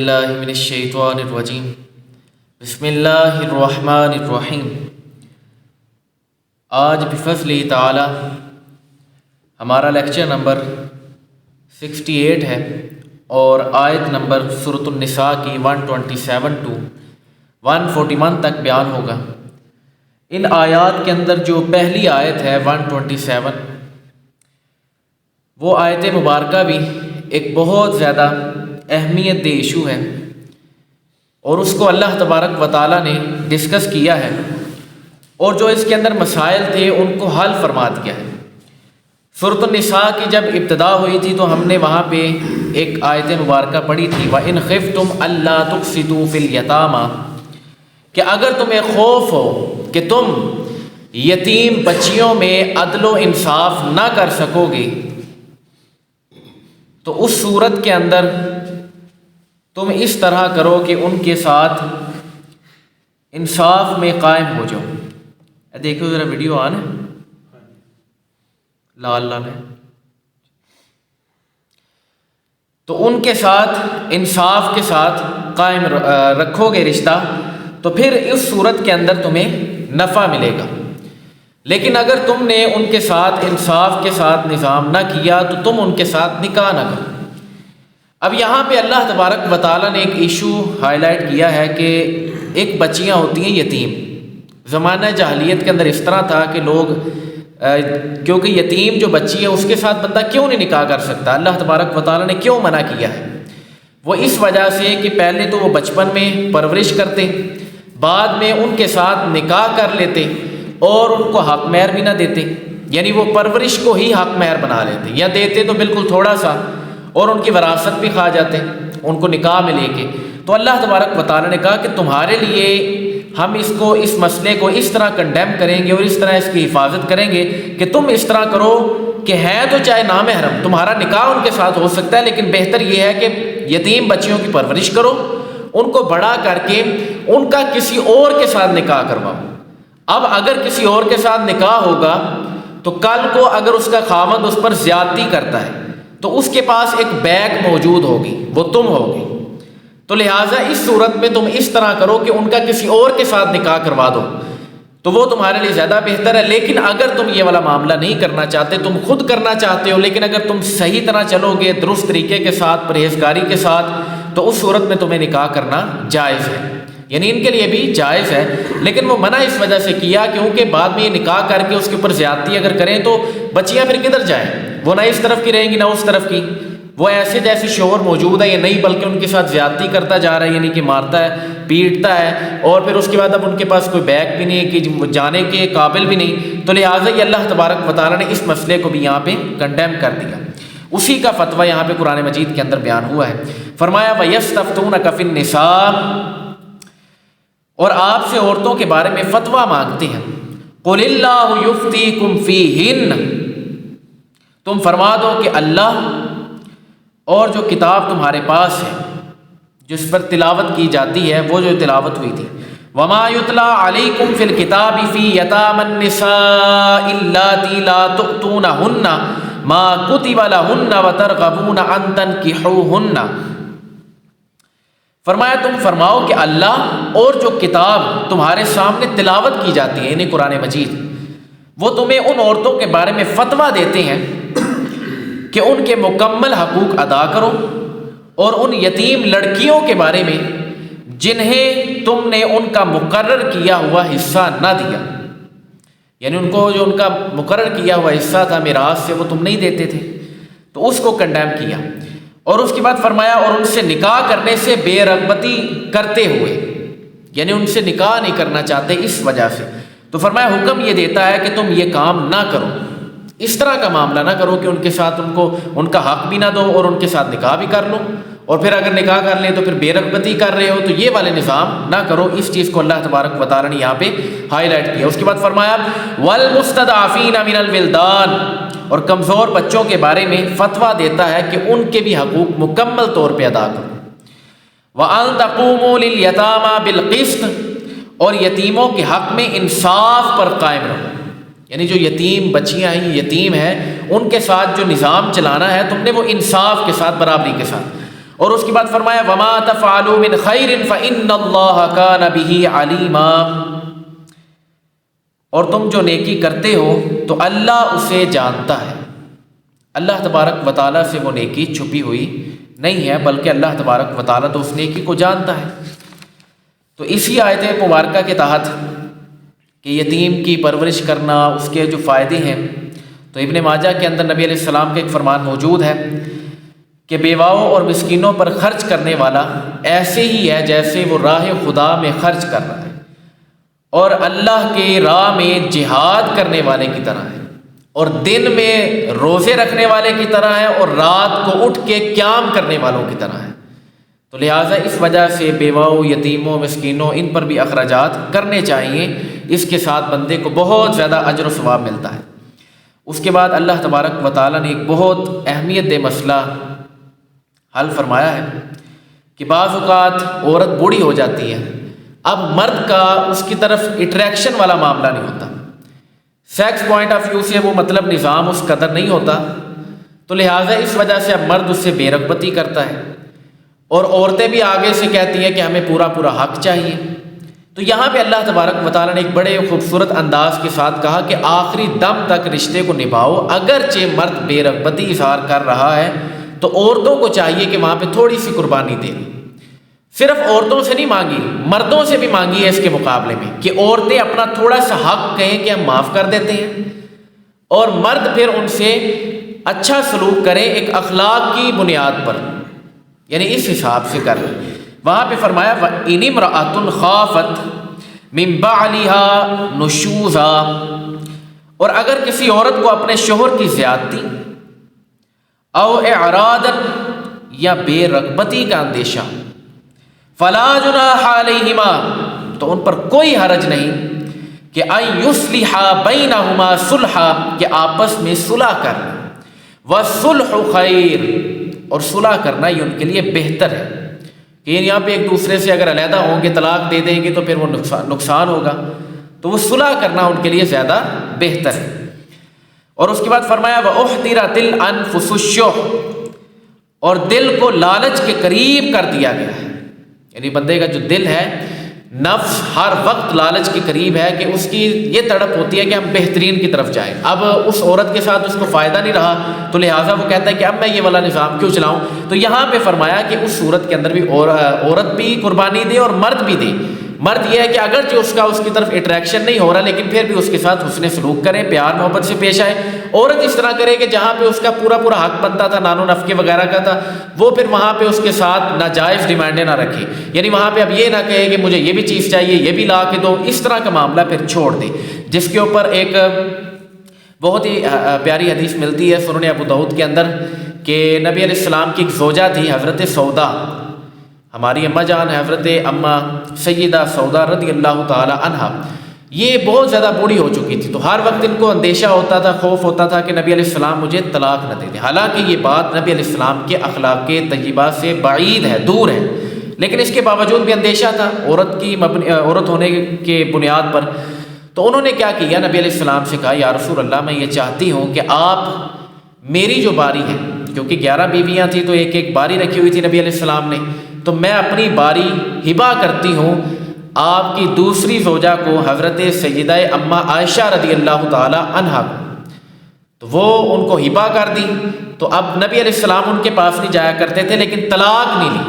اللہ من الشیطان الرجیم بسم اللہ الرحمن الرحیم۔ آج بفضل تعالی ہمارا لیکچر نمبر 68 ہے اور آیت نمبر سورۃ النساء کی 127 to 141 تک بیان ہوگا۔ ان آیات کے اندر جو پہلی آیت ہے 127، وہ آیت مبارکہ بھی ایک بہت زیادہ اہمیت دہ ایشو ہے اور اس کو اللہ تبارک و تعالیٰ نے ڈسکس کیا ہے اور جو اس کے اندر مسائل تھے ان کو حل فرما دیا ہے۔ سورۃ النساء کی جب ابتدا ہوئی تھی تو ہم نے وہاں پہ ایک آیت مبارکہ پڑھی تھی، وَإِنْ خِفْتُمْ أَلَّا تُقْسِطُوا فِي الْيَتَامَى، کہ اگر تمہیں خوف ہو کہ تم یتیم بچیوں میں عدل و انصاف نہ کر سکو گے تو اس صورت کے اندر تم اس طرح کرو کہ ان کے ساتھ انصاف میں قائم ہو جاؤ۔ دیکھو ذرا ویڈیو آن ہے، لال لال ہے، تو ان کے ساتھ انصاف کے ساتھ قائم رکھو گے رشتہ تو پھر اس صورت کے اندر تمہیں نفع ملے گا۔ لیکن اگر تم نے ان کے ساتھ انصاف کے ساتھ نظام نہ کیا تو تم ان کے ساتھ نکاح نہ کرو۔ اب یہاں پہ اللہ تبارک و تعالیٰ نے ایک ایشو ہائی لائٹ کیا ہے کہ ایک بچیاں ہوتی ہیں یتیم۔ زمانہ جاہلیت کے اندر اس طرح تھا کہ لوگ کیونکہ یتیم جو بچی ہے اس کے ساتھ بندہ کیوں نہیں نکاح کر سکتا، اللہ تبارک و تعالیٰ نے کیوں منع کیا ہے؟ وہ اس وجہ سے کہ پہلے تو وہ بچپن میں پرورش کرتے، بعد میں ان کے ساتھ نکاح کر لیتے اور ان کو حق مہر بھی نہ دیتے، یعنی وہ پرورش کو ہی حق مہر بنا لیتے، یا دیتے تو بالکل تھوڑا سا اور ان کی وراثت بھی کھا جاتے ان کو نکاح میں لے کے۔ تو اللہ تبارک و تعالیٰ نے کہا کہ تمہارے لیے ہم اس مسئلے کو اس طرح کنڈیم کریں گے اور اس طرح اس کی حفاظت کریں گے کہ تم اس طرح کرو کہ ہیں تو چاہے نامحرم، تمہارا نکاح ان کے ساتھ ہو سکتا ہے لیکن بہتر یہ ہے کہ یتیم بچیوں کی پرورش کرو، ان کو بڑا کر کے ان کا کسی اور کے ساتھ نکاح کرواؤ۔ اب اگر کسی اور کے ساتھ نکاح ہوگا تو کل کو اگر اس کا خاوند اس پر زیادتی کرتا ہے تو اس کے پاس ایک بیک موجود ہوگی، وہ تم ہوگی۔ تو لہٰذا اس صورت میں تم اس طرح کرو کہ ان کا کسی اور کے ساتھ نکاح کروا دو تو وہ تمہارے لیے زیادہ بہتر ہے۔ لیکن اگر تم یہ والا معاملہ نہیں کرنا چاہتے، تم خود کرنا چاہتے ہو، لیکن اگر تم صحیح طرح چلو گے درست طریقے کے ساتھ پرہیزگاری کے ساتھ تو اس صورت میں تمہیں نکاح کرنا جائز ہے، یعنی ان کے لیے بھی جائز ہے۔ لیکن وہ منع اس وجہ سے کیا کیونکہ بعد میں یہ نکاح کر کے اس کے اوپر زیادتی اگر کریں تو بچیاں پھر کدھر جائیں؟ وہ نہ اس طرف کی رہیں گی نہ اس طرف کی، وہ ایسے جیسے شوہر موجود ہے یا نہیں بلکہ ان کے ساتھ زیادتی کرتا جا رہا ہے، یعنی کہ مارتا ہے پیٹتا ہے، اور پھر اس کے بعد اب ان کے پاس کوئی بیک بھی نہیں ہے کہ جانے کے قابل بھی نہیں۔ تو لہٰذا یہ اللہ تبارک و تعالیٰ نے اس مسئلے کو بھی یہاں پہ کنڈیم کر دیا۔ اسی کا فتویٰ یہاں پہ قرآن مجید کے اندر بیان ہوا ہے۔ فرمایا وَيَسْتَفْتُونَكَ فِي النِّسَاءِ، اور آپ سے عورتوں کے بارے میں فتویٰ مانگتے ہیں۔ قُلِ اللَّهُ يُفْتِيكُمْ فِيهِنَّ، تم فرما دو کہ اللہ اور جو کتاب تمہارے پاس ہے جس پر تلاوت کی جاتی ہے وہ جو تلاوت ہوئی تھی، وَمَا يُتْلَى عَلَيْكُمْ فِي الْكِتَابِ فِي يَتَامَى النِّسَاءِ اللَّاتِي لَا تُؤْتُونَهُنَّ مَا كُتِبَ لَهُنَّ وَتَرْغَبُونَ أَن تَنكِحُوهُنَّ، فرمایا تم فرماؤ کہ اللہ اور جو کتاب تمہارے سامنے تلاوت کی جاتی ہے یعنی قرآن مجید، وہ تمہیں ان عورتوں کے بارے میں فتویٰ دیتے ہیں کہ ان کے مکمل حقوق ادا کرو، اور ان یتیم لڑکیوں کے بارے میں جنہیں تم نے ان کا مقرر کیا ہوا حصہ نہ دیا، یعنی ان کو جو ان کا مقرر کیا ہوا حصہ تھا میراث سے وہ تم نہیں دیتے تھے، تو اس کو کنڈیم کیا۔ اور اس کے بعد فرمایا اور ان سے نکاح کرنے سے بے رغبتی کرتے ہوئے، یعنی ان سے نکاح نہیں کرنا چاہتے اس وجہ سے، تو فرمایا حکم یہ دیتا ہے کہ تم یہ کام نہ کرو، اس طرح کا معاملہ نہ کرو کہ ان کے ساتھ ان کا حق بھی نہ دو اور ان کے ساتھ نکاح بھی کر لو، اور پھر اگر نکاح کر لیں تو پھر بے رغبتی کر رہے ہو، تو یہ والے نظام نہ کرو۔ اس چیز کو اللہ تبارک و تعالیٰ نے یہاں پہ ہائی لائٹ کیا۔ اس کے بعد فرمایا وَالْمُسْتَضْعَفِينَ مِنَ الْوِلْدَانِ، اور کمزور بچوں کے بارے میں فتویٰ دیتا ہے کہ ان کے بھی حقوق مکمل طور پہ ادا کرو۔ وَأَن تَقُومُوا لِلْيَتَامَى بِالْقِسْطِ، اور یتیموں کے حق میں انصاف پر قائم رہو، یعنی جو یتیم بچیاں ہیں یتیم ہیں ان کے ساتھ جو نظام چلانا ہے تم نے وہ انصاف کے ساتھ برابری کے ساتھ۔ اور اس کے بعد فرمایا وما تفعلوا من خیر فإن اللہ کان بہ علیما، اور تم جو نیکی کرتے ہو تو اللہ اسے جانتا ہے۔ اللہ تبارک و تعالیٰ سے وہ نیکی چھپی ہوئی نہیں ہے، بلکہ اللہ تبارک و تعالیٰ تو اس نیکی کو جانتا ہے۔ تو اسی آیت مبارکہ کے تحت کہ یتیم کی پرورش کرنا، اس کے جو فائدے ہیں، تو ابن ماجہ کے اندر نبی علیہ السلام کا ایک فرمان موجود ہے کہ بیواؤں اور مسکینوں پر خرچ کرنے والا ایسے ہی ہے جیسے وہ راہ خدا میں خرچ کر رہا ہے، اور اللہ کے راہ میں جہاد کرنے والے کی طرح ہے، اور دن میں روزے رکھنے والے کی طرح ہے، اور رات کو اٹھ کے قیام کرنے والوں کی طرح ہے۔ تو لہٰذا اس وجہ سے بیواؤں، یتیموں، مسکینوں، ان پر بھی اخراجات کرنے چاہیے، اس کے ساتھ بندے کو بہت زیادہ اجر و ثواب ملتا ہے۔ اس کے بعد اللہ تبارک و تعالیٰ نے ایک بہت اہمیت دہ مسئلہ حل فرمایا ہے کہ بعض اوقات عورت بوڑھی ہو جاتی ہے، اب مرد کا اس کی طرف اٹریکشن والا معاملہ نہیں ہوتا، سیکس پوائنٹ آف ویو سے وہ مطلب نظام اس قدر نہیں ہوتا، تو لہٰذا اس وجہ سے اب مرد اس سے بے رغبتی کرتا ہے، اور عورتیں بھی آگے سے کہتی ہیں کہ ہمیں پورا حق چاہیے۔ تو یہاں پہ اللہ تبارک و تعالیٰ نے ایک بڑے خوبصورت انداز کے ساتھ کہا کہ آخری دم تک رشتے کو نبھاؤ، اگرچہ مرد بے رغبتی اظہار کر رہا ہے تو عورتوں کو چاہیے کہ وہاں پہ تھوڑی سی قربانی دیں، صرف عورتوں سے نہیں مانگی، مردوں سے بھی مانگی ہے اس کے مقابلے میں، کہ عورتیں اپنا تھوڑا سا حق کہیں کہ ہم معاف کر دیتے ہیں، اور مرد پھر ان سے اچھا سلوک کریں ایک اخلاق کی بنیاد پر، یعنی اس حساب سے کر لیں۔ وہاں پہ فرمایا وَإِنِ امْرَأَةٌ خَافَتْ مِن بَعْلِهَا نُشُوزًا، اور اگر کسی عورت کو اپنے شوہر کی زیادتی او اعراضًا یا بے رغبتی کا اندیشہ، فَلَا جُنَاحَ عَلَيْهِمَا، تو ان پر کوئی حرج نہیں کہ أَن يُصْلِحَا بَيْنَهُمَا صُلْحًا، کہ آپس میں صلح کر لیں، وَالصُّلْحُ خَيْرٌ، اور صلح کرنا یہ ان کے لیے بہتر ہے، کہ یہاں پہ ایک دوسرے سے اگر علیحدہ ہوں گے، طلاق دے دیں گے تو پھر وہ نقصان ہوگا، تو وہ صلح کرنا ان کے لیے زیادہ بہتر ہے۔ اور اس کے بعد فرمایا وَأُحْضِرَتِ الْأَنفُسُ الشُّحَّ، اور دل کو لالچ کے قریب کر دیا گیا ہے، یعنی بندے کا جو دل ہے، نفس ہر وقت لالچ کے قریب ہے کہ اس کی یہ تڑپ ہوتی ہے کہ ہم بہترین کی طرف جائیں، اب اس عورت کے ساتھ اس کو فائدہ نہیں رہا تو لہٰذا وہ کہتا ہے کہ اب میں یہ والا نظام کیوں چلاؤں۔ تو یہاں پہ فرمایا کہ اس صورت کے اندر بھی عورت بھی قربانی دے اور مرد بھی دے۔ مرد یہ ہے کہ اگرچہ اس کی طرف اٹریکشن نہیں ہو رہا لیکن پھر بھی اس کے ساتھ حسن سلوک کرے، پیار محبت سے پیش آئے۔ عورت اس طرح کرے کہ جہاں پہ اس کا پورا حق بنتا تھا، نان و نفقے وغیرہ کا تھا، وہ پھر وہاں پہ اس کے ساتھ ناجائز ڈیمانڈیں نہ رکھے، یعنی وہاں پہ اب یہ نہ کہے کہ مجھے یہ بھی چیز چاہیے، یہ بھی لا کے دو، اس طرح کا معاملہ پھر چھوڑ دے۔ جس کے اوپر ایک بہت ہی پیاری حدیث ملتی ہے سنن ابو داؤد کے اندر کہ نبی علیہ السلام کی ایک زوجہ تھی حضرت سودا، ہماری اماں جان حضرت اماں سیدہ سودا رضی اللہ تعالی عنہا، یہ بہت زیادہ بوڑھی ہو چکی تھی، تو ہر وقت ان کو اندیشہ ہوتا تھا، خوف ہوتا تھا کہ نبی علیہ السلام مجھے طلاق نہ دے دیں۔ حالانکہ یہ بات نبی علیہ السلام کے اخلاق طیبہ سے بعید ہے، دور ہے، لیکن اس کے باوجود بھی اندیشہ تھا عورت ہونے کے بنیاد پر۔ تو انہوں نے کیا کیا، نبی علیہ السلام سے کہا یا رسول اللہ میں یہ چاہتی ہوں کہ آپ میری جو باری ہے، کیونکہ 11 بیویاں تھیں تو ایک ایک باری رکھی ہوئی تھی نبی علیہ السلام نے، تو میں اپنی باری ہبہ کرتی ہوں آپ کی دوسری زوجہ کو، حضرت سیدہ اماں عائشہ رضی اللہ تعالی عنہا کو۔ تو وہ ان کو ہبہ کر دی۔ تو اب نبی علیہ السلام ان کے پاس نہیں جایا کرتے تھے لیکن طلاق نہیں لی،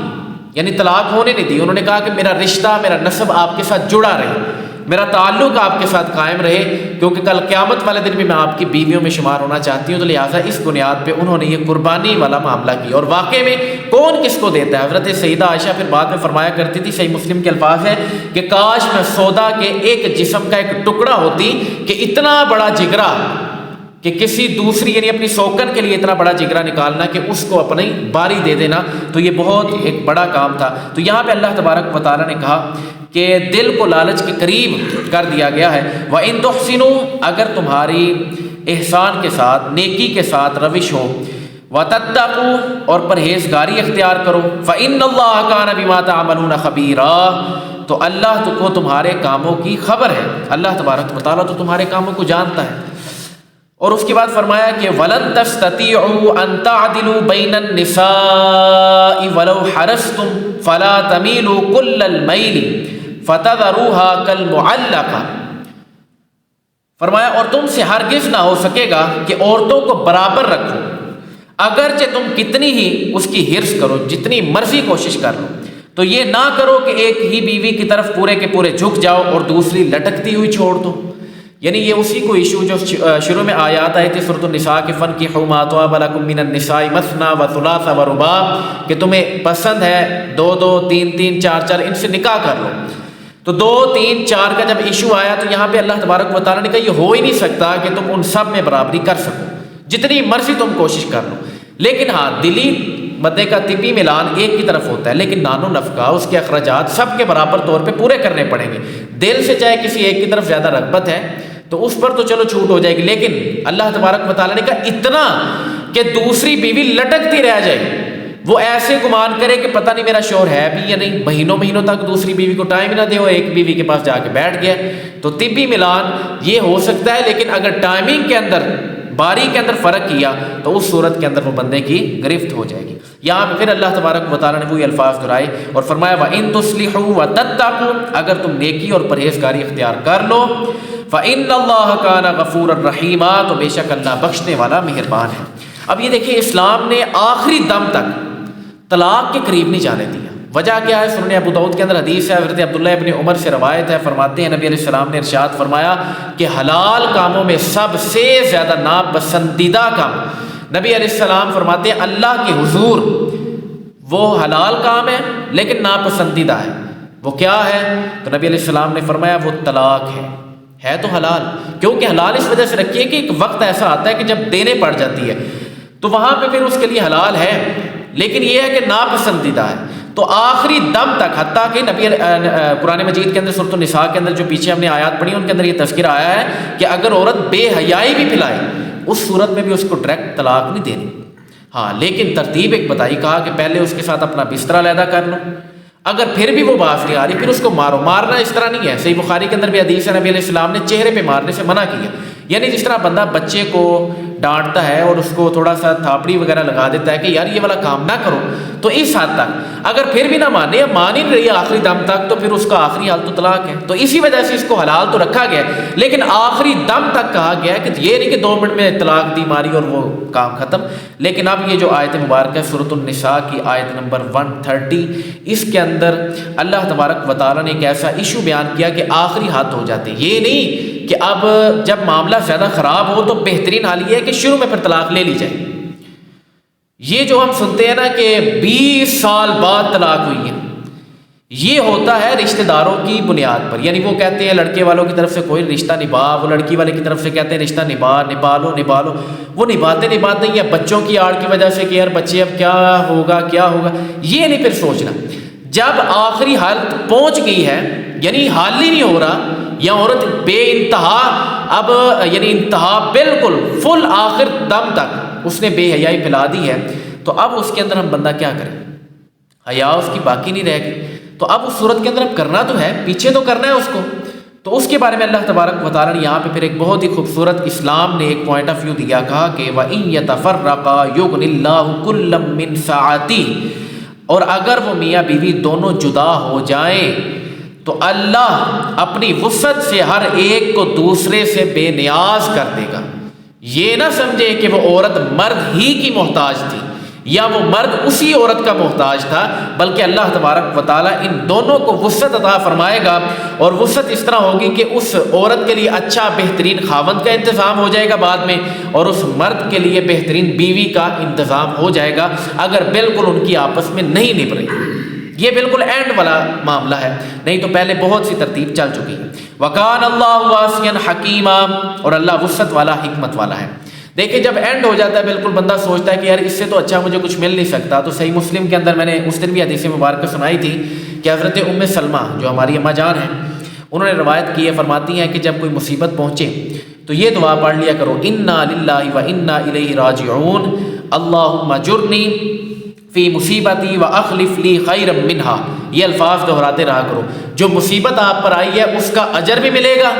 یعنی طلاق ہونے نہیں دی۔ انہوں نے کہا کہ میرا رشتہ، میرا نسب آپ کے ساتھ جڑا رہے، میرا تعلق آپ کے ساتھ قائم رہے، کیونکہ کل قیامت والے دن بھی میں آپ کی بیویوں میں شمار ہونا چاہتی ہوں۔ تو لہٰذا اس بنیاد پہ انہوں نے یہ قربانی والا معاملہ کیا، اور واقعے میں کون کس کو دیتا ہے؟ حضرت سیدہ عائشہ پھر بعد میں فرمایا کرتی تھی، صحیح مسلم کے الفاظ ہے کہ کاش میں سودا کے ایک جسم کا ایک ٹکڑا ہوتی کہ اتنا بڑا جگرا کہ کسی دوسری، یعنی اپنی سوکن کے لیے اتنا بڑا جگرا نکالنا کہ اس کو اپنی باری دے دینا، تو یہ بہت ایک بڑا کام تھا۔ تو یہاں پہ اللہ تبارک و تعالیٰ نے کہا کہ دل کو لالچ کے قریب کر دیا گیا ہے۔ وَإِن تُحْسِنُوا، اگر تمہاری احسان کے ساتھ، نیکی کے ساتھ روش ہو، وَتَتَّقُوا، اور پرہیزگاری اختیار کرو، فَإِنَّ اللَّهَ كَانَ بِمَا تَعْمَلُونَ خَبِيرًا، تو اللہ کو تمہارے کاموں کی خبر ہے، اللہ تبارک و تعالیٰ تو تمہارے کاموں کو جانتا ہے۔ اور اس کے بعد فرمایا کہ وَلَن تَسْتَطِيعُوا أَن تَعْدِلُوا بَيْنَ النِّسَاءِ وَلَوْ حَرَصْتُمْ فَلَا تَمِيلُوا كُلَّ الْمَيْلِ فَتَذَرُوهَا كَالْمُعَلَّقَةِ۔ فرمایا اور تم سے ہرگز نہ ہو سکے گا کہ عورتوں کو برابر رکھو، اگرچہ تم کتنی ہی اس کی حرص کرو، جتنی مرضی کوشش کر لو، تو یہ نہ کرو کہ ایک ہی بیوی کی طرف پورے کے پورے جھک جاؤ اور دوسری لٹکتی ہوئی چھوڑ دو۔ یعنی یہ اسی کو ایشو جو شروع میں آیات آئی تھی سورۃ النساء کی، فَانكِحُوا مَا طَابَ لَكُم مِّنَ النِّسَاءِ مَثْنَىٰ وَثُلَاثَ وَرُبَاعَ، کہ تمہیں پسند ہے 2 2 3 3 4 4 ان سے نکاح کر لو۔ تو 2 3 4 کا جب ایشو آیا تو یہاں پہ اللہ تبارک و تعالیٰ نے کہا یہ ہو ہی نہیں سکتا کہ تم ان سب میں برابری کر سکو، جتنی مرضی تم کوشش کر لو۔ لیکن ہاں دلی مدے کا طبی ملان ایک کی طرف ہوتا ہے، لیکن نان و نفقہ اس کے اخراجات سب کے برابر طور پہ پورے کرنے پڑیں گے۔ دل سے چاہے کسی ایک کی طرف زیادہ رغبت ہے تو اس پر تو چلو چھوٹ ہو جائے گی، لیکن اللہ تبارک و تعالیٰ نے کہا اتنا کہ دوسری بیوی لٹکتی رہ جائے، وہ ایسے گمان کرے کہ پتہ نہیں میرا شوہر ہے بھی یا نہیں، مہینوں مہینوں تک دوسری بیوی کو ٹائم نہ دے، وہ ایک بیوی کے پاس جا کے بیٹھ گیا۔ تو طبی ملان یہ ہو سکتا ہے، لیکن اگر ٹائمنگ کے اندر باری کے اندر فرق کیا تو اس صورت کے اندر وہ بندے کی گرفت ہو جائے گی۔ یہاں پہ پھر اللہ تبارک و تعالیٰ نے وہی الفاظ دہرائے اور فرمایا وَإِن تُصْلِحُوا وَتَتَّقُوا، اگر تم نیکی اور پرہیزگاری اختیار کر لو، فَإِنَّ اللَّهَ كَانَ غَفُورًا رَحِيمًا، تو بے شک اللہ بخشنے والا مہربان ہے۔ اب یہ دیکھیں اسلام نے آخری دم تک طلاق کے قریب نہیں جانے دیا۔ وجہ کیا ہے؟ سنن ابو داؤد کے اندر حدیث ہے، حضرت عبداللہ ابن عمر سے روایت ہے، فرماتے ہیں نبی علیہ السلام نے ارشاد فرمایا کہ حلال کاموں میں سب سے زیادہ ناپسندیدہ کام، نبی علیہ السلام فرماتے ہیں اللہ کے حضور وہ حلال کام ہے لیکن ناپسندیدہ ہے۔ وہ کیا ہے؟ تو نبی علیہ السلام نے فرمایا وہ طلاق ہے تو حلال، کیونکہ حلال اس وجہ سے رکھیے کہ ایک وقت ایسا آتا ہے کہ جب دینے پڑ جاتی ہے تو وہاں پہ پھر اس کے لیے حلال ہے، لیکن یہ ہے کہ ناپسندیدہ ہے۔ تو آخری دم تک، حتیٰ کہ نبی قرآن مجید کے اندر سورۃ النساء کے اندر جو پیچھے ہم نے آیات پڑھی ان کے اندر یہ تذکرہ آیا ہے کہ اگر عورت بے حیائی بھی پھیلائے اس صورت میں بھی اس کو ڈائریکٹ طلاق نہیں دینی، ہاں لیکن ترتیب ایک بتائی، کہا کہ پہلے اس کے ساتھ اپنا بستر علیحدہ کر لو، اگر پھر بھی وہ باز نہیں آ رہی پھر اس کو مارو۔ مارنا اس طرح نہیں ہے، صحیح بخاری کے اندر بھی حدیث ہے، نبی علیہ السلام نے چہرے پہ مارنے سے منع کیا، یعنی جس طرح بندہ بچے کو ڈانٹتا ہے اور اس کو تھوڑا سا تھاپڑی وغیرہ لگا دیتا ہے کہ یار یہ والا کام نہ کرو، تو اس حد تک اگر پھر بھی نہ مانے یا مان ہی نہیں رہی آخری دم تک تو پھر اس کا آخری حال تو طلاق ہے۔ تو اسی وجہ سے اس کو حلال تو رکھا گیا ہے لیکن آخری دم تک کہا گیا ہے کہ یہ نہیں کہ 2 منٹ میں طلاق دی ماری اور وہ کام ختم۔ لیکن اب یہ جو آیت مبارکہ ہے سورۃ النساء کی آیت نمبر 130، اس کے اندر اللہ تبارک و تعالیٰ نے ایک ایسا ایشو بیان کیا کہ آخری حد ہو جاتی، یہ نہیں کہ اب جب معاملہ زیادہ خراب ہو تو بہترین حال یہ ہے کہ شروع میں پھر طلاق لے لی جائے۔ یہ جو ہم سنتے ہیں نا کہ 20 سال بعد طلاق ہوئی ہے، یہ ہوتا ہے رشتہ داروں کی بنیاد پر، یعنی وہ کہتے ہیں لڑکے والوں کی طرف سے کوئی رشتہ نبھا، وہ لڑکی والے کی طرف سے کہتے ہیں رشتہ نبھا لو، وہ نبھاتے یا بچوں کی آڑ کی وجہ سے کہ یار بچے اب کیا ہوگا، یہ نہیں پھر سوچنا۔ جب آخری حالت پہنچ گئی ہے، یعنی حال ہی نہیں ہو رہا، یا عورت بے انتہا اب یعنی انتہا بالکل فل آخر دم تک اس نے بے حیائی پھیلا دی ہے، تو اب اس کے اندر ہم بندہ کیا کریں؟ حیا اس کی باقی نہیں رہ گئی، تو اب اس صورت کے اندر اب کرنا تو ہے، پیچھے تو کرنا ہے اس کو۔ تو اس کے بارے میں اللہ تبارک و تعالیٰ نے یہاں پہ پھر ایک بہت ہی خوبصورت اسلام نے ایک پوائنٹ آف ویو دیا، کہا کہ وَإِن يَتَفَرَّقَا يُغْنِ اللَّهُ كُلًّا مِّن سَعَتِهِ، اور اگر وہ میاں بیوی دونوں جدا ہو جائیں تو اللہ اپنی وسعت سے ہر ایک کو دوسرے سے بے نیاز کر دے گا۔ یہ نہ سمجھے کہ وہ عورت مرد ہی کی محتاج تھی یا وہ مرد اسی عورت کا محتاج تھا، بلکہ اللہ تبارک و تعالیٰ ان دونوں کو وسعت عطا فرمائے گا، اور وسعت اس طرح ہوگی کہ اس عورت کے لیے اچھا بہترین خاوند کا انتظام ہو جائے گا بعد میں، اور اس مرد کے لیے بہترین بیوی کا انتظام ہو جائے گا اگر بالکل ان کی آپس میں نہیں نبھ رہی۔ یہ بالکل اینڈ والا معاملہ ہے، نہیں تو پہلے بہت سی ترتیب چل چکی ہے۔ وَكَانَ اللَّهُ وَاسِعًا حَكِيمًا، اور اللہ وسعت والا، حکمت والا ہے۔ دیکھیں جب اینڈ ہو جاتا ہے بالکل بندہ سوچتا ہے کہ یار اس سے تو اچھا مجھے کچھ مل نہیں سکتا، تو صحیح مسلم کے اندر میں نے اس دن بھی حدیث مبارکہ سنائی تھی کہ حضرت ام سلمہ جو ہماری اماں جان ہیں، انہوں نے روایت کی ہے، فرماتی ہیں کہ جب کوئی مصیبت پہنچے تو یہ دعا پڑھ لیا کرو، انا للہ و انا الیہ راجعون، اللہم اجرنی فی مصیبتی و اخلف لی خیرا منہا، یہ الفاظ دہراتے رہا کرو. جو مصیبت آپ پر آئی ہے اس کا اجر بھی ملے گا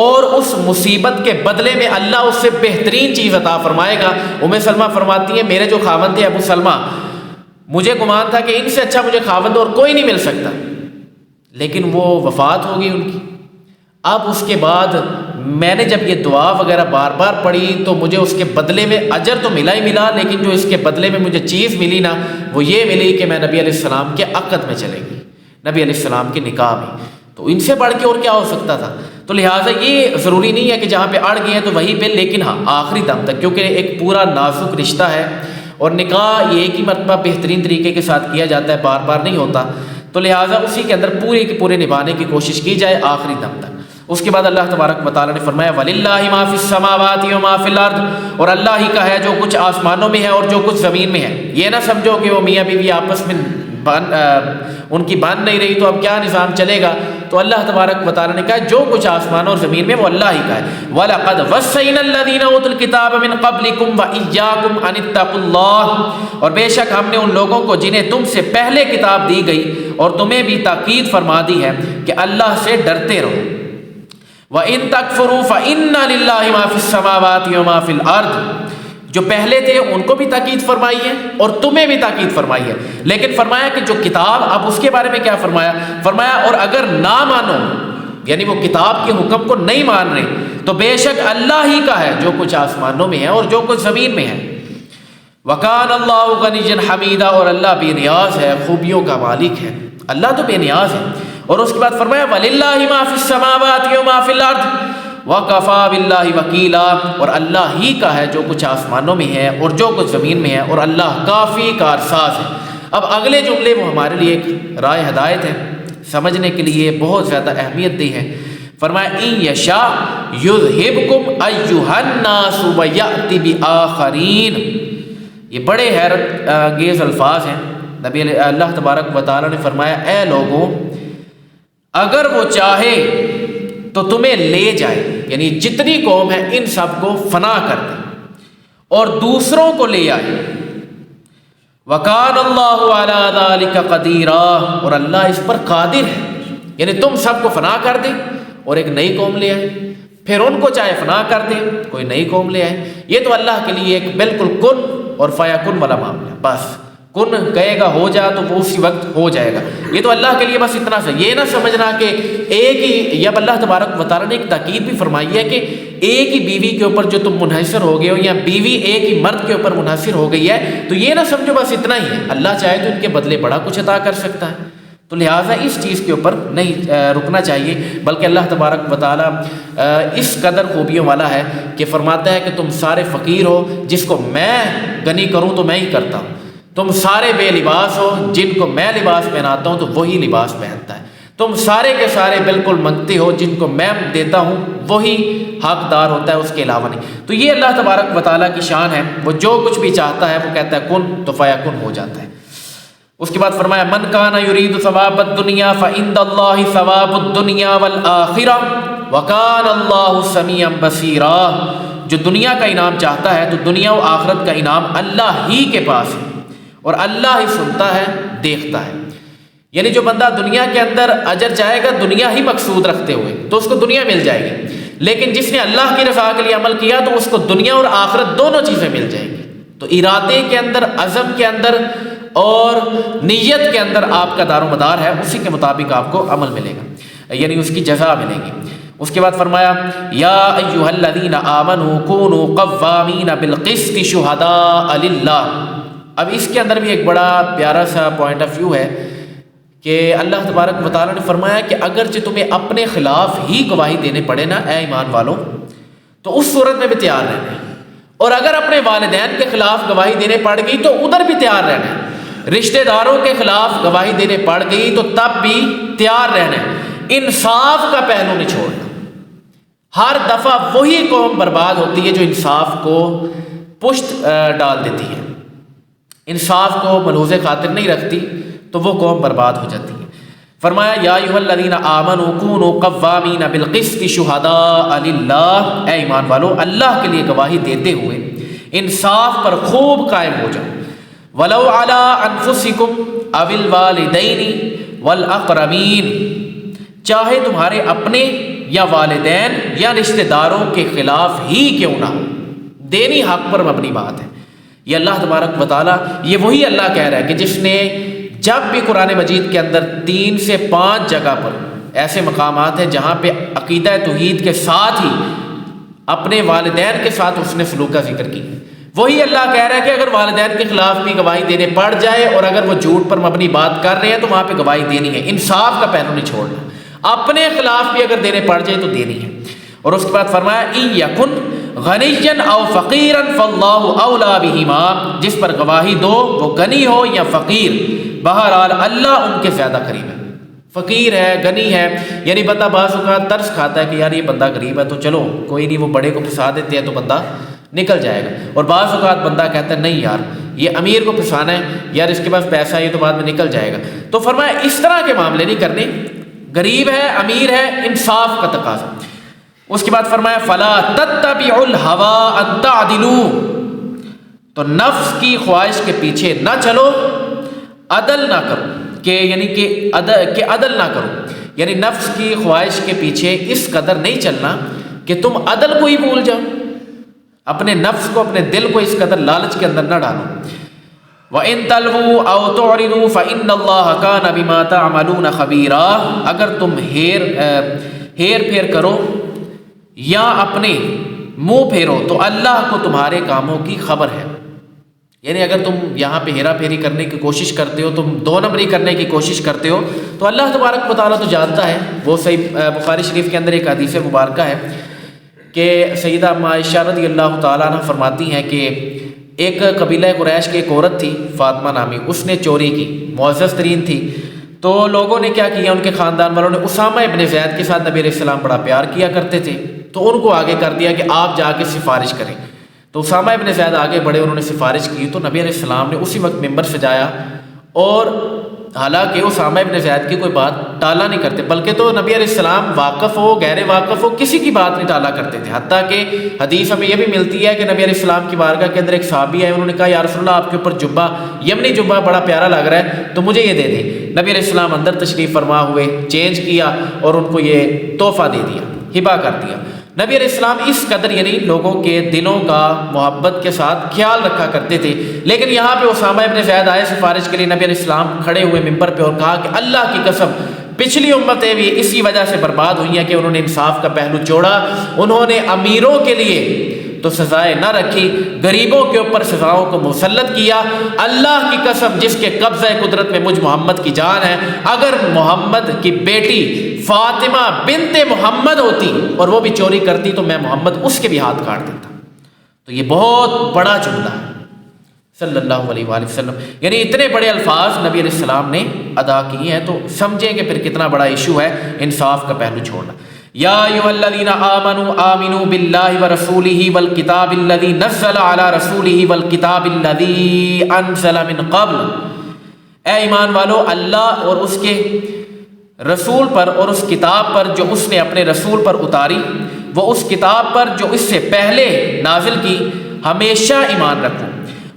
اور اس مصیبت کے بدلے میں اللہ اس سے بہترین چیز عطا فرمائے گا. ام سلمہ فرماتی ہیں میرے جو خاوند تھے ابو سلمہ، مجھے گمان تھا کہ ان سے اچھا مجھے خاوند اور کوئی نہیں مل سکتا، لیکن وہ وفات ہو گئی ان کی. اب اس کے بعد میں نے جب یہ دعا وغیرہ بار بار پڑھی تو مجھے اس کے بدلے میں اجر تو ملا ہی ملا، لیکن جو اس کے بدلے میں مجھے چیز ملی نا وہ یہ ملی کہ میں نبی علیہ السلام کے عقد میں چلے گئی، نبی علیہ السلام کے نکاح میں. تو ان سے بڑھ کے اور کیا ہو سکتا تھا؟ تو لہٰذا یہ ضروری نہیں ہے کہ جہاں پہ اڑ گئے ہیں تو وہیں پہ، لیکن ہاں آخری دم تک، کیونکہ ایک پورا نازک رشتہ ہے اور نکاح یہ ایک ہی مرتبہ بہترین طریقے کے ساتھ کیا جاتا ہے، بار بار نہیں ہوتا. تو لہٰذا اسی کے اندر پورے کے پورے نبھانے کی کوشش کی جائے آخری دم تک. اس کے بعد اللہ تبارک و تعالیٰ نے فرمایا وَلِلَّهِ مَا فِي السَّمَاوَاتِ وَمَا فِي الْأَرْضِ، اور اللہ ہی کا ہے جو کچھ آسمانوں میں ہے اور جو کچھ زمین میں ہے. یہ نہ سمجھو کہ وہ میاں بیوی آپس میں ان کی بان نہیں رہی تو اب کیا نظام چلے گا. تو اللہ تبارک و تعالیٰ نے کہا جو کچھ آسمانوں اور زمین میں وہ اللہ ہی کا ہے. وَلَقَدْ وَصَّيْنَا الَّذِينَ أُوتُوا الْكِتَابَ مِنْ قَبْلِكُمْ وَإِيَّاكُمْ أَنِ اتَّقُوا اللَّهَ، اور بے شک ہم نے ان لوگوں کو جنہیں تم سے پہلے کتاب دی گئی اور تمہیں بھی تاکید فرما دی ہے کہ اللہ سے ڈرتے رہو. وَإِن تَكْفُرُوا فَإِنَّ لِلَّهِ مَا فِي السَّمَاوَاتِ وَمَا فِي الْأَرْضِ، جو پہلے تھے ان کو بھی تاکید فرمائی ہے اور تمہیں بھی تاکید فرمائی ہے. لیکن فرمایا کہ جو کتاب، اب اس کے بارے میں کیا فرمایا؟ فرمایا اور اگر نہ مانو، یعنی وہ کتاب کے حکم کو نہیں مان رہے، تو بے شک اللہ ہی کا ہے جو کچھ آسمانوں میں ہے اور جو کچھ زمین میں ہے. وَكَانَ اللَّهُ غَنِيًّا حَمِيدًا، اور اللہ بے نیاز ہے، خوبیوں کا مالک ہے، اللہ تو بے نیاز ہے. اور اس کے بعد فرمایا وَلِلَّهِ مَا فِي السَّمَاوَاتِ وَمَا فِي الْأَرْضِ وَكَفَى بِاللَّهِ وَكِيلًا، اور اللہ ہی کا ہے جو کچھ آسمانوں میں ہے اور جو کچھ زمین میں ہے اور اللہ کافی کارساز ہے. اب اگلے جملے وہ ہمارے لیے ایک رائے ہدایت ہے، سمجھنے کے لیے بہت زیادہ اہمیت دی ہے. فرمایا إِن يَشَاءْ يُذْهِبْكُمْ أَيُّهَا النَّاسُ وَيَأْتِ بِآخَرِينَ. یہ بڑے حیرت انگیز الفاظ ہیں. نبی اللہ تبارک و تعالیٰ نے فرمایا اے لوگوں، اگر وہ چاہے تو تمہیں لے جائے، یعنی جتنی قوم ہے ان سب کو فنا کر دے اور دوسروں کو لے آئے. وَكَانَ اللَّهُ عَلَى ذَلِكَ قَدِيرًا، اور اللہ اس پر قادر ہے، یعنی تم سب کو فنا کر دے اور ایک نئی قوم لے آئے، پھر ان کو چاہے فنا کر دے کوئی نئی قوم لے آئے. یہ تو اللہ کے لیے ایک بالکل کن اور فیکن والا معاملہ ہے. بس کن کہے گا ہو جا تو وہ اسی وقت ہو جائے گا. یہ تو اللہ کے لیے بس اتنا سا. یہ نہ سمجھنا کہ ایک ہی، جب اللہ تبارک و تعالیٰ نے ایک تاکید بھی فرمائی ہے کہ ایک ہی بیوی کے اوپر جو تم منحصر ہو گئے ہو یا بیوی ایک ہی مرد کے اوپر منحصر ہو گئی ہے، تو یہ نہ سمجھو بس اتنا ہی ہے. اللہ چاہے تو ان کے بدلے بڑا کچھ عطا کر سکتا ہے. تو لہٰذا اس چیز کے اوپر نہیں رکنا چاہیے، بلکہ اللہ تبارک و تعالیٰ اس قدر خوبیوں والا ہے کہ فرماتا ہے کہ تم سارے فقیر ہو، جس کو میں غنی کروں تو میں ہی کرتا ہوں. تم سارے بے لباس ہو، جن کو میں لباس پہناتا ہوں تو وہی لباس پہنتا ہے. تم سارے کے سارے بالکل منگتے ہو، جن کو میں دیتا ہوں وہی حقدار ہوتا ہے، اس کے علاوہ نہیں. تو یہ اللہ تبارک و تعالیٰ کی شان ہے، وہ جو کچھ بھی چاہتا ہے وہ کہتا ہے کن تو فیکن ہو جاتا ہے. اس کے بعد فرمایا من کان یرید ثواب الدنیا فعند اللہ ثواب الدنیا والآخرہ وکان اللہ سمیعا بصیرا. جو دنیا کا انعام چاہتا ہے تو دنیا و آخرت کا انعام اللہ ہی کے پاس ہے اور اللہ ہی سنتا ہے، دیکھتا ہے. یعنی جو بندہ دنیا کے اندر اجر چاہے گا دنیا ہی مقصود رکھتے ہوئے تو اس کو دنیا مل جائے گی، لیکن جس نے اللہ کی رضا کے لیے عمل کیا تو اس کو دنیا اور آخرت دونوں چیزیں مل جائیں گی. تو ارادے کے اندر، عزم کے اندر اور نیت کے اندر آپ کا دار و مدار ہے، اسی کے مطابق آپ کو عمل ملے گا، یعنی اس کی جزا ملے گی. اس کے بعد فرمایا یا ایھا الذین آمنوا کونوا قوامین بالقسط شہداء للہ. اب اس کے اندر بھی ایک بڑا پیارا سا پوائنٹ آف ویو ہے کہ اللہ تبارک و تعالیٰ نے فرمایا کہ اگرچہ تمہیں اپنے خلاف ہی گواہی دینے پڑے نا اے ایمان والوں، تو اس صورت میں بھی تیار رہنا ہے. اور اگر اپنے والدین کے خلاف گواہی دینے پڑ گئی تو ادھر بھی تیار رہنا ہے. رشتہ داروں کے خلاف گواہی دینے پڑ گئی تو تب بھی تیار رہنا ہے. انصاف کا پہلو نہیں چھوڑنا. ہر دفعہ وہی قوم برباد ہوتی ہے جو انصاف کو پشت ڈال دیتی ہے، انصاف کو ملحوظ خاطر نہیں رکھتی تو وہ قوم برباد ہو جاتی ہے. فرمایا یا ایھا الذین آمنوا کونوا قوامین بالقسط شہداء للہ. اے ایمان والو اللہ کے لیے گواہی دیتے ہوئے انصاف پر خوب قائم ہو جاؤ. ولو علی انفسکم او الوالدین والاقربین، چاہے تمہارے اپنے یا والدین یا رشتہ داروں کے خلاف ہی کیوں نہ ہو، دینی حق پر مبنی بات ہے۔ یہ اللہ تبارک و تعالیٰ، یہ وہی اللہ کہہ رہا ہے کہ جس نے جب بھی قرآن مجید کے اندر 3 سے 5 جگہ پر ایسے مقامات ہیں جہاں پہ عقیدہ توحید کے ساتھ ہی اپنے والدین کے ساتھ اس نے سلوک کا ذکر کی، وہی اللہ کہہ رہا ہے کہ اگر والدین کے خلاف بھی گواہی دینے پڑ جائے اور اگر وہ جھوٹ پر مبنی بات کر رہے ہیں تو وہاں پہ گواہی دینی ہے، انصاف کا پہلو نہیں چھوڑنا، اپنے خلاف بھی اگر دینے پڑ جائے تو دینی ہے۔ اور اس کے بعد فرمایا ان یکن غنیا او فقیرا فاللہ اولی بہما، جس پر گواہی دو وہ غنی ہو یا فقیر، بہرحال اللہ ان کے زیادہ قریب ہے۔ فقیر ہے، غنی ہے، یعنی بندہ بعض اوقات ترس کھاتا ہے کہ یار یہ بندہ غریب ہے تو چلو کوئی نہیں، وہ بڑے کو پھنسا دیتے ہیں تو بندہ نکل جائے گا، اور بعض اوقات بندہ کہتا ہے نہیں یار یہ امیر کو پھنسانا ہے، یار اس کے پاس پیسہ ہے یہ تو بعد میں نکل جائے گا۔ تو فرمایا اس طرح کے معاملے نہیں کرنے، غریب ہے امیر ہے، انصاف کا تقاضا۔ اس کے بعد فرمایا فلا تتبعوا الهوى ان تعدلوا، تو نفس کی خواہش کے پیچھے نہ چلو، عدل نہ کرو، کہ یعنی کہ عدل نہ کرو، یعنی نفس کی خواہش کے پیچھے اس قدر نہیں چلنا کہ تم عدل کو ہی بھول جاؤ، اپنے نفس کو اپنے دل کو اس قدر لالچ کے اندر نہ ڈالو۔ وَإِن تَلْوُوا أَوْ تُعْرِضُوا فَإِنَّ اللَّهَ كَانَ بِمَا تَعْمَلُونَ خَبِيرًا، اگر تم ہیر پھیر کرو یا اپنے منہ پھیرو تو اللہ کو تمہارے کاموں کی خبر ہے، یعنی اگر تم یہاں پہ ہیرا پھیری کرنے کی کوشش کرتے ہو، تم 2 نمبری کرنے کی کوشش کرتے ہو تو اللہ تبارک و تعالیٰ تو جانتا ہے۔ وہ صحیح بخاری شریف کے اندر ایک حدیث مبارکہ ہے کہ سیدہ عائشہ رضی اللہ تعالیٰ عنہ فرماتی ہیں کہ ایک قبیلہ قریش کی ایک عورت تھی فاطمہ نامی، اس نے چوری کی، معزز ترین تھی، تو لوگوں نے کیا کیا، ان کے خاندان والوں نے اسامہ ابن زید کے ساتھ نبی علیہ السلام بڑا پیار کیا کرتے تھے، تو ان کو آگے کر دیا کہ آپ جا کے سفارش کریں۔ تو اسامہ ابن زید آگے بڑھے، انہوں نے سفارش کی تو نبی علیہ السلام نے اسی وقت ممبر سجایا، اور حالانکہ اسامہ ابن زید کی کوئی بات ٹالا نہیں کرتے، بلکہ تو نبی علیہ السلام واقف ہو غیر واقف ہو کسی کی بات نہیں ٹالا کرتے تھے، حتیٰ کہ حدیث ہمیں یہ بھی ملتی ہے کہ نبی علیہ السلام کی بارگاہ کے اندر ایک صحابی ہے، انہوں نے کہا یا رسول اللہ آپ کے اوپر جبہ، یمنی جبہ بڑا پیارا لگ رہا ہے تو مجھے یہ دے دیں۔ نبی علیہ السلام اندر تشریف فرما ہوئے، چینج کیا اور ان کو یہ تحفہ دے دیا، ہبہ کر دیا۔ نبی علیہ السلام اس قدر یعنی لوگوں کے دلوں کا محبت کے ساتھ خیال رکھا کرتے تھے، لیکن یہاں پہ اسامہ ابن زید آئے سفارش کے لیے، نبی علیہ السلام کھڑے ہوئے ممبر پہ اور کہا کہ اللہ کی قسم پچھلی امتیں بھی اسی وجہ سے برباد ہوئی ہیں کہ انہوں نے انصاف کا پہلو چھوڑا، انہوں نے امیروں کے لیے تو سزائیں نہ رکھی، غریبوں کے اوپر سزاؤں کو مسلط کیا۔ اللہ کی قسم جس کے قبضہ قدرت میں مجھ محمد کی جان ہے، اگر محمد کی بیٹی فاطمہ بنت محمد ہوتی اور وہ بھی چوری کرتی تو میں محمد اس کے بھی ہاتھ کاٹ دیتا۔ تو یہ بہت بڑا جملہ ہے صلی اللہ علیہ وآلہ وسلم، یعنی اتنے بڑے الفاظ نبی علیہ السلام نے ادا کیے ہیں، تو سمجھیں کہ پھر کتنا بڑا ایشو ہے انصاف کا پہلو چھوڑنا۔ یا ایھا الذین آمنوا آمنوا باللہ ورسولہ والکتاب الذی نزل علی رسولہ والکتاب الذی انزل من قبل، اے ایمان والو اللہ اور اس کے رسول پر اور اس کتاب پر جو اس نے اپنے رسول پر اتاری، وہ اس کتاب پر جو اس سے پہلے نازل کی ہمیشہ ایمان رکھو۔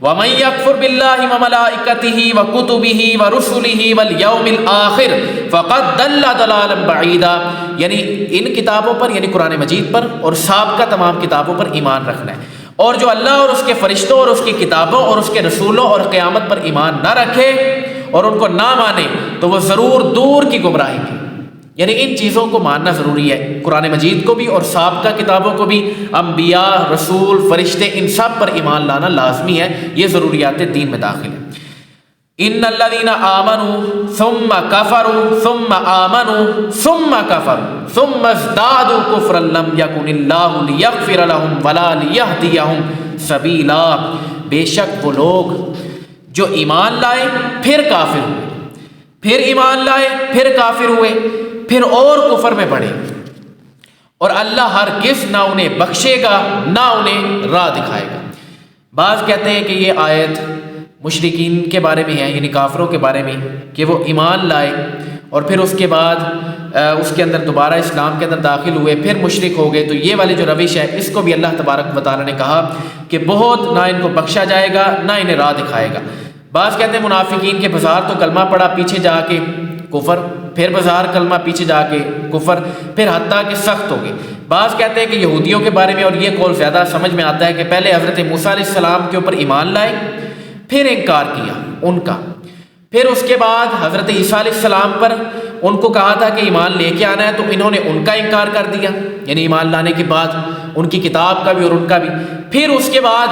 وَمَن يَكْفُرْ بِاللَّهِ وَمَلَائِكَتِهِ وَكُتُبِهِ وَرُسُلِهِ وَالْيَوْمِ الْآخِرِ فَقَدْ ضَلَّ ضَلَالًا بَعِيدًا، یعنی ان کتابوں پر یعنی قرآن مجید پر اور سابقہ تمام کتابوں پر ایمان رکھنا ہے، اور جو اللہ اور اس کے فرشتوں اور اس کی کتابوں اور اس کے رسولوں اور قیامت پر ایمان نہ رکھے اور ان کو نہ مانے تو وہ ضرور دور کی گمراہی میں، یعنی ان چیزوں کو ماننا ضروری ہے، قرآن مجید کو بھی اور سابقہ کتابوں کو بھی، انبیاء، رسول، فرشتے، ان سب پر ایمان لانا لازمی ہے، یہ ضروریات دین میں داخل ہے۔ ان الذین آمنوا ثم کفروا ثم آمنوا ثم کفروا ثم ازدادوا کفرا لم یکن اللہ لیغفر لهم ولا لیہدیہم سبیلا، بے شک وہ لوگ جو ایمان لائے پھر کافر ہوئے، پھر ایمان لائے پھر کافر ہوئے، پھر اور کفر میں بڑھے، اور اللہ ہرگز نہ انہیں بخشے گا نہ انہیں راہ دکھائے گا۔ بعض کہتے ہیں کہ یہ آیت مشرکین کے بارے میں ہے، یعنی کافروں کے بارے میں، کہ وہ ایمان لائے اور پھر اس کے بعد اس کے اندر دوبارہ اسلام کے اندر داخل ہوئے پھر مشرک ہو گئے، تو یہ والی جو روش ہے اس کو بھی اللہ تبارک و تعالیٰ نے کہا کہ بہت نہ ان کو بخشا جائے گا نہ انہیں راہ دکھائے گا۔ بعض کہتے ہیں منافقین کے بازار تو کلمہ پڑا پیچھے جا کے کفر، پھر بازار کلمہ پیچھے جا کے کفر، پھر حتیٰ کہ سخت ہو گئے۔ بعض کہتے ہیں کہ یہودیوں کے بارے میں، اور یہ قول زیادہ سمجھ میں آتا ہے، کہ پہلے حضرت موسیٰ علیہ السلام کے اوپر ایمان لائے، پھر انکار کیا ان کا، پھر اس کے بعد حضرت عیسیٰ علیہ السلام پر ان کو کہا تھا کہ ایمان لے کے آنا ہے، تو انہوں نے ان کا انکار کر دیا، یعنی ایمان لانے کے بعد ان کی کتاب کا بھی اور ان کا بھی۔ پھر اس کے بعد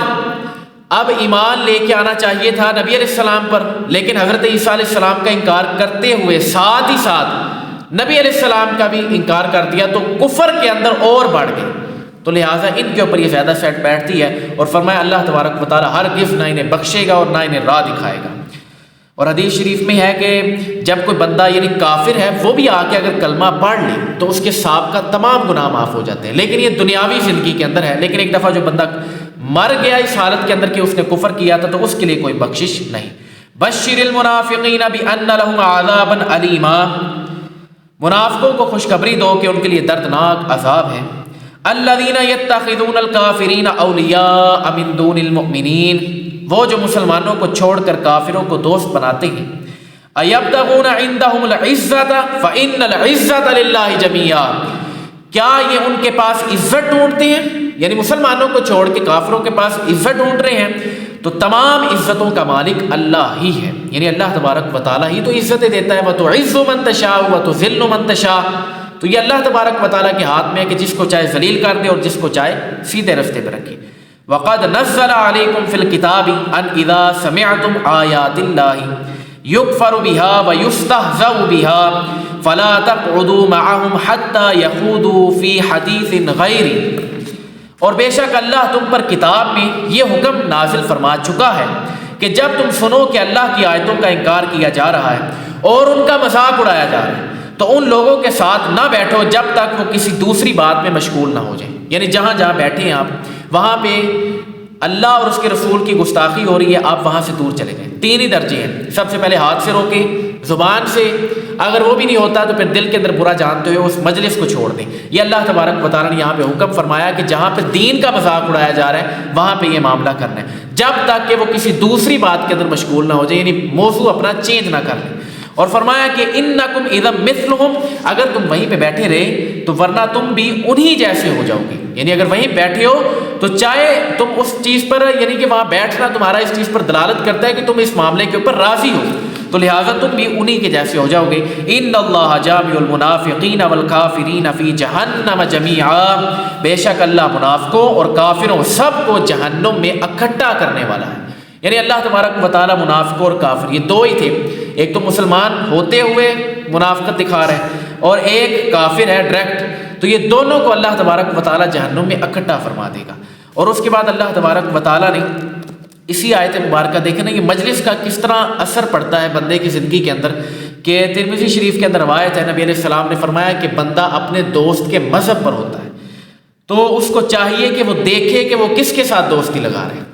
اب ایمان لے کے آنا چاہیے تھا نبی علیہ السلام پر، لیکن حضرت عیسیٰ علیہ السلام کا انکار کرتے ہوئے ساتھ ہی ساتھ نبی علیہ السلام کا بھی انکار کر دیا، تو کفر کے اندر اور بڑھ گئے۔ تو لہٰذا ان کے اوپر یہ زیادہ سیٹ بیٹھتی ہے، اور فرمایا اللہ تبارک و تعالیٰ ہرگز نہ انہیں بخشے گا اور نہ انہیں راہ دکھائے گا۔ اور حدیث شریف میں ہے کہ جب کوئی بندہ یعنی کافر ہے وہ بھی آ کے اگر کلمہ پڑھ لے تو اس کے سابقہ تمام گناہ معاف ہو جاتے ہیں، لیکن یہ دنیاوی زندگی کے اندر ہے۔ لیکن ایک دفعہ جو بندہ مر گیا اس حالت کے اندر کہ اس نے کفر کیا تھا، تو اس کے لیے کوئی بخشش نہیں۔ بشر المنافقین بان لهم عذابا علیما، منافقوں کو خوشخبری دو کہ ان کے لیے دردناک عذاب ہے۔ الذین یتخذون الکافرین اولیاء من دون المؤمنین، وہ جو مسلمانوں کو چھوڑ کر کافروں کو دوست بناتے ہیں۔ ایبتغون عندهم العزۃ فإن العزۃ للہ جمیعا، کیا یہ ان کے پاس عزت ڈھونڈتے ہیں؟ یعنی مسلمانوں کو چھوڑ کے کافروں کے پاس عزت ڈھونڈ رہے ہیں، تو تمام عزتوں کا مالک اللہ ہی ہے، یعنی اللہ تبارک و تعالیٰ ہی تو عزتیں دیتا ہے۔ وَتُعِزُّ مَن تَشَاءُ وَتُذِلُّ مَن تَشَاءُ، تو یہ اللہ تبارک و تعالیٰ کے ہاتھ میں ہے کہ جس کو چاہے ذلیل کر دے اور جس کو چاہے سیدھے رستے پہ رکھے۔ وَقَدْ نَزَّلَ عَلَيْكُمْ فِي الْكِتَابِ أَنْ إِذَا سَمِعْتُمْ آيَاتِ اللَّهِ يُكْفَرُ بِهَا وَيُسْتَهْزَأُ بِهَا فَلَا تَقْعُدُوا مَعَهُمْ حَتَّى يَخُوضُوا فِي حَدِيثٍ غَيْرِهِ، اور بے شک اللہ تم پر کتاب میں یہ حکم نازل فرما چکا ہے کہ جب تم سنو کہ اللہ کی آیتوں کا انکار کیا جا رہا ہے اور ان کا مذاق اڑایا جا رہا ہے، تو ان لوگوں کے ساتھ نہ بیٹھو جب تک وہ کسی دوسری بات میں مشغول نہ ہو جائیں۔ یعنی جہاں جہاں بیٹھے ہیں آپ، وہاں پہ اللہ اور اس کے رسول کی گستاخی ہو رہی ہے، آپ وہاں سے دور چلے جائیں۔ تین ہی درجے ہیں، سب سے پہلے ہاتھ سے روکیں، زبان سے، اگر وہ بھی نہیں ہوتا تو پھر دل کے اندر برا جانتے ہوئے اس مجلس کو چھوڑ دیں۔ یہ اللہ تبارک و تعالیٰ نے یہاں پہ حکم فرمایا کہ جہاں پہ دین کا مذاق اڑایا جا رہا ہے وہاں پہ یہ معاملہ کرنا ہے، جب تک کہ وہ کسی دوسری بات کے اندر مشغول نہ ہو جائے، یعنی موضوع اپنا چینج نہ کر لیں۔ اور فرمایا کہ انکم اذا مثلہم، اگر تم وہیں پہ بیٹھے رہے تو ورنہ تم بھی انہی جیسے ہو جاؤ گے۔ یعنی اگر وہیں بیٹھے ہو تو چاہے تم اس چیز پر، یعنی کہ وہاں بیٹھنا تمہارا اس چیز پر دلالت کرتا ہے کہ تم اس معاملے کے اوپر راضی ہو، تو لہٰذا تم بھی انہی کے جیسے ہو جاؤ گے۔ ان اللہ جامع المنافقین والکافرین فی جہنم جمیعا، بے شک اللہ منافقوں اور کافروں سب کو جہنم میں اکٹھا کرنے والا ہے۔ یعنی اللہ تبارک و تعالیٰ منافق اور کافر یہ دو ہی تھے، ایک تو مسلمان ہوتے ہوئے منافقت دکھا رہے ہیں اور ایک کافر ہے ڈائریکٹ، تو یہ دونوں کو اللہ تبارک و تعالیٰ جہنم میں اکٹھا فرما دے گا۔ اور اس کے بعد اللہ تبارک و تعالیٰ نے اسی آیت مبارکہ دیکھیں نا کہ مجلس کا کس طرح اثر پڑتا ہے بندے کی زندگی کے اندر، کہ ترمذی شریف کے اندر روایت ہے نبی علیہ السلام نے فرمایا کہ بندہ اپنے دوست کے مذہب پر ہوتا ہے، تو اس کو چاہیے کہ وہ دیکھے کہ وہ کس کے ساتھ دوستی لگا رہے ہیں۔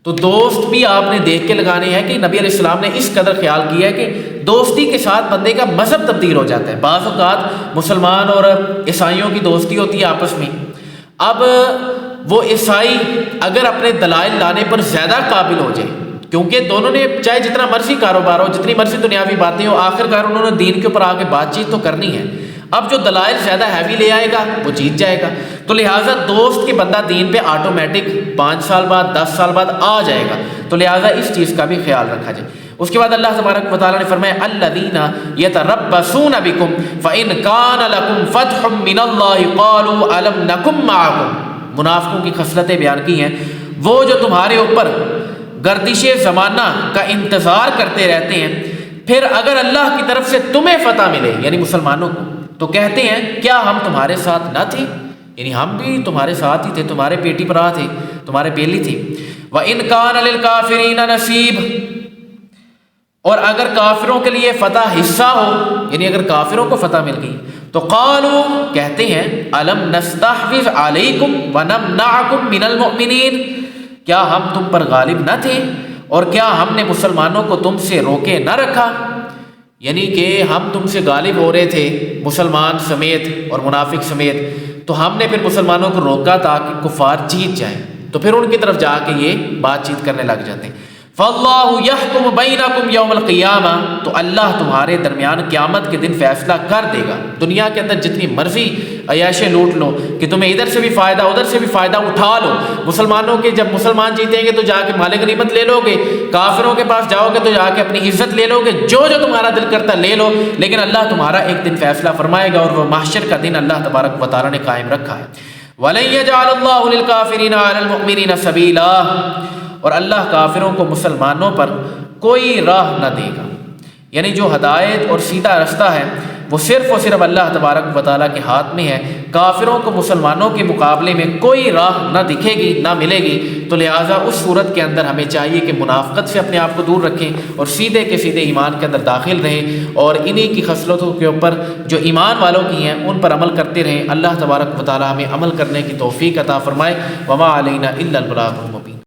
تو دوست بھی آپ نے دیکھ کے لگانے ہیں کہ نبی علیہ السلام نے اس قدر خیال کیا ہے کہ دوستی کے ساتھ بندے کا مذہب تبدیل ہو جاتا ہے۔ بعض اوقات مسلمان اور عیسائیوں کی دوستی ہوتی ہے آپس میں، اب وہ عیسائی اگر اپنے دلائل لانے پر زیادہ قابل ہو جائے، کیونکہ دونوں نے چاہے جتنا مرضی کاروبار ہو، جتنی مرضی دنیاوی باتیں ہو، آخرکار انہوں نے دین کے اوپر آ کے بات چیت تو کرنی ہے۔ اب جو دلائل زیادہ ہیوی لے آئے گا وہ جیت جائے گا، تو لہٰذا دوست کے بندہ دین پہ آٹومیٹک 5 سال بعد 10 سال بعد آ جائے گا، تو لہٰذا اس چیز کا بھی خیال رکھا جائے۔ اس کے بعد اللہ تبارک و تعالیٰ نے فرمایا الذین یتربصون بکم فإن کان لکم فتح من اللہ قالوا الم نکن معکم، منافقوں کی خصلتیں بیان کی ہیں، وہ جو تمہارے اوپر گردش زمانہ کا انتظار کرتے رہتے ہیں، پھر اگر اللہ کی طرف سے تمہیں فتح ملے یعنی مسلمانوں کو تو کہتے ہیں کیا ہم تمہارے ساتھ نہ تھے، یعنی ہم بھی تمہارے ساتھ ہی تھے، تمہارے پیٹی پر تھے، تمہارے بیلی تھی۔ وَإِن كَانَ لِلْكَافِرِينَ نَصِيبٌ، اور اگر کافروں کے لیے فتح حصہ ہو، یعنی اگر کافروں کو فتح مل گئی تو قالوا، کہتے ہیں الم نستحوذ علیکم ونمنعکم من المؤمنین، کیا ہم تم پر غالب نہ تھے اور کیا ہم نے مسلمانوں کو تم سے روکے نہ رکھا، یعنی کہ ہم تم سے غالب ہو رہے تھے مسلمان سمیت اور منافق سمیت، تو ہم نے پھر مسلمانوں کو روکا تاکہ کفار جیت جائیں، تو پھر ان کی طرف جا کے یہ بات چیت کرنے لگ جاتے ہیں۔ فاللہ یحکم بینکم یوم القیامہ، تو اللہ تمہارے درمیان قیامت کے دن فیصلہ کر دے گا۔ دنیا کے اندر جتنی مرضی عیاشیں لوٹ لو کہ تمہیں ادھر سے بھی فائدہ ادھر سے بھی فائدہ اٹھا لو، مسلمانوں کے جب مسلمان جیتیں گے تو جا کے مال غنیمت لے لو گے، کافروں کے پاس جاؤ گے تو جا کے اپنی عزت لے لو گے، جو جو تمہارا دل کرتا لے لو، لیکن اللہ تمہارا ایک دن فیصلہ فرمائے گا، اور وہ محشر کا دن اللہ تبارک و تعالیٰ نے قائم رکھا ہے۔ وَلَن يَجْعَلَ اللَّهُ لِلْكَافِرِينَ عَلَى الْمُؤْمِنِينَ سَبِيلًا، اور اللہ کافروں کو مسلمانوں پر کوئی راہ نہ دے گا، یعنی جو ہدایت اور سیدھا رستہ ہے وہ صرف اور صرف اللہ تبارک و تعالیٰ کے ہاتھ میں ہے۔ کافروں کو مسلمانوں کے مقابلے میں کوئی راہ نہ دکھے گی، نہ ملے گی، تو لہٰذا اس صورت کے اندر ہمیں چاہیے کہ منافقت سے اپنے آپ کو دور رکھیں اور سیدھے کے سیدھے ایمان کے اندر داخل رہیں، اور انہی کی خصلتوں کے اوپر جو ایمان والوں کی ہیں ان پر عمل کرتے رہیں۔ اللہ تبارک و تعالیٰ ہمیں عمل کرنے کی توفیق عطا فرمائے۔ وما علینا الا البلاغ المبین۔